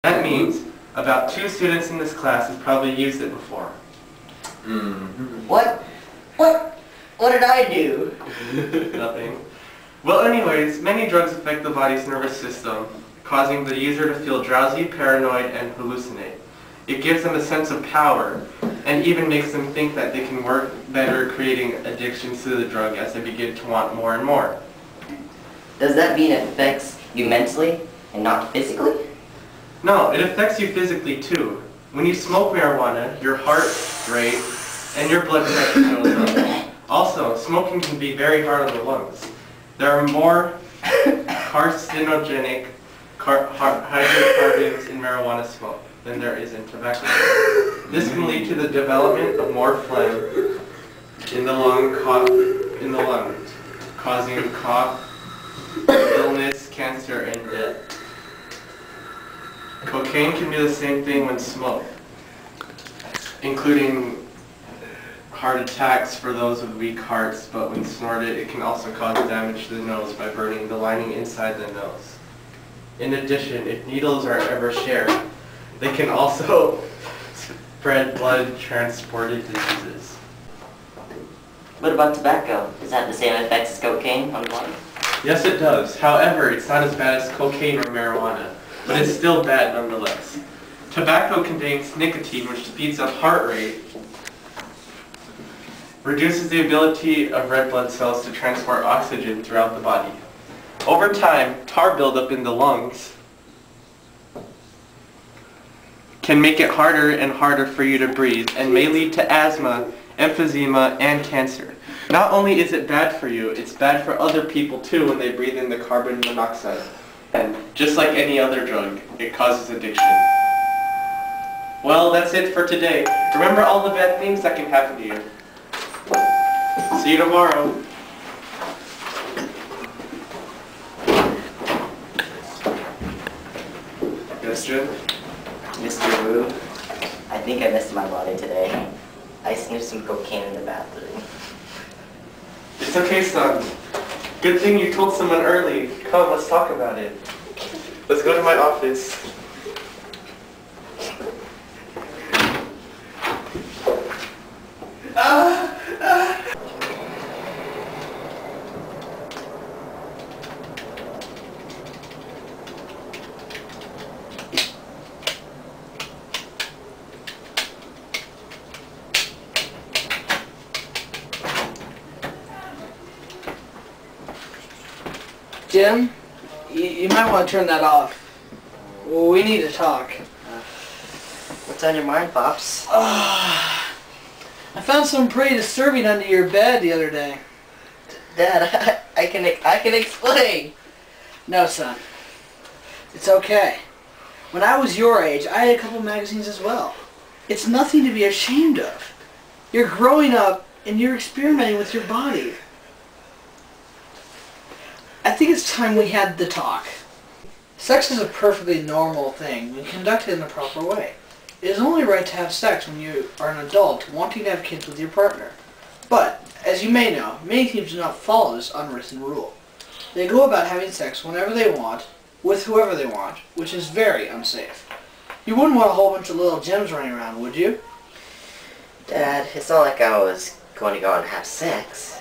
That means about 2 students in this class have probably used it before. What? What did I do? Nothing. Well, anyways, many drugs affect the body's nervous system, causing the user to feel drowsy, paranoid, and hallucinate. It gives them a sense of power, and even makes them think that they can work better, creating addictions to the drug as they begin to want more and more. Does that mean it affects you mentally and not physically? No, it affects you physically too. When you smoke marijuana, your heart rate and your blood pressure goes up. Also, smoking can be very hard on the lungs. There are more carcinogenic hydrocarbons in marijuana smoke than there is in tobacco. This can lead to the development of more phlegm in the lungs, causing cough, illness, cancer, and death. Cocaine can do the same thing when smoked, including heart attacks for those with weak hearts, but when snorted, it can also cause damage to the nose by burning the lining inside the nose. In addition, if needles are ever shared, they can also spread blood-transported diseases. What about tobacco? Does that have the same effects as cocaine on the body? Yes, it does. However, it's not as bad as cocaine or marijuana, but it's still bad nonetheless. Tobacco contains nicotine, which speeds up heart rate, reduces the ability of red blood cells to transport oxygen throughout the body. Over time, tar buildup in the lungs can make it harder and harder for you to breathe and may lead to asthma, emphysema, and cancer. Not only is it bad for you, it's bad for other people too when they breathe in the carbon monoxide. And just like any other drug, it causes addiction. Well, that's it for today. Remember all the bad things that can happen to you. See you tomorrow. Yes, Jim? Mr. Wu, I think I missed my body today. I sniffed some cocaine in the bathroom. It's okay, son. Good thing you told someone early. Come, let's talk about it. Let's go to my office. Jim, you might want to turn that off. We need to talk. What's on your mind, Pops? I found something pretty disturbing under your bed the other day. Dad, I can explain. No, son. It's okay. When I was your age, I had a couple magazines as well. It's nothing to be ashamed of. You're growing up and you're experimenting with your body. I think it's time we had the talk. Sex is a perfectly normal thing when conducted in the proper way. It is only right to have sex when you are an adult wanting to have kids with your partner. But, as you may know, many teams do not follow this unwritten rule. They go about having sex whenever they want, with whoever they want, which is very unsafe. You wouldn't want a whole bunch of little Jims running around, would you? Dad, it's not like I was going to go out and have sex.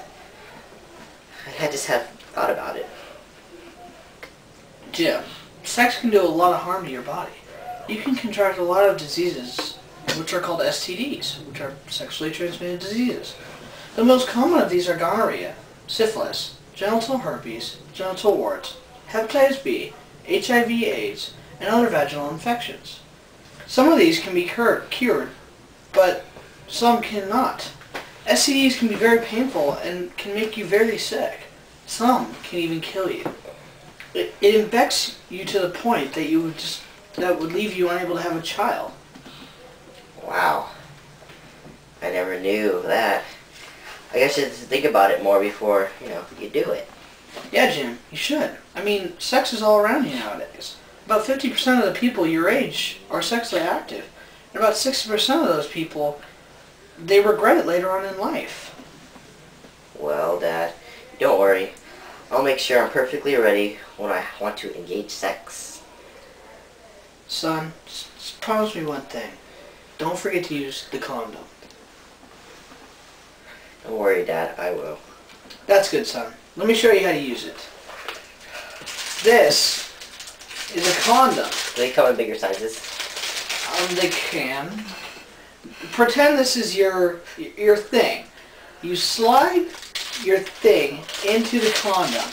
I just have thought about it. Jim, sex can do a lot of harm to your body. You can contract a lot of diseases, which are called STDs, which are sexually transmitted diseases. The most common of these are gonorrhea, syphilis, genital herpes, genital warts, hepatitis B, HIV/AIDS, and other vaginal infections. Some of these can be cured, but some cannot. STDs can be very painful and can make you very sick. Some can even kill you. It infects you to the point that that would leave you unable to have a child. Wow. I never knew that. I guess you have to think about it more before, you do it. Yeah, Jim, you should. I mean, sex is all around you nowadays. About 50% of the people your age are sexually active. And about 60% of those people, they regret it later on in life. Well, Dad, don't worry. I'll make sure I'm perfectly ready when I want to engage sex. Son, promise me one thing. Don't forget to use the condom. Don't worry, Dad. I will. That's good, son. Let me show you how to use it. This is a condom. Do they come in bigger sizes? They can. Pretend this is your thing. You slide your thing into the condom.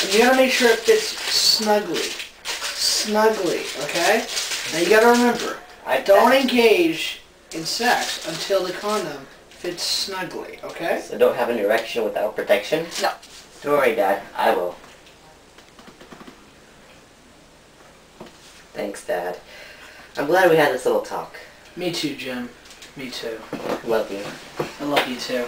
And you gotta make sure it fits snugly. Snugly, okay? Now you gotta remember, don't engage in sex until the condom fits snugly, okay? So don't have an erection without protection? No. Don't worry, Dad. I will. Thanks, Dad. I'm glad we had this little talk. Me too, Jim. Me too. Love you. I love you too.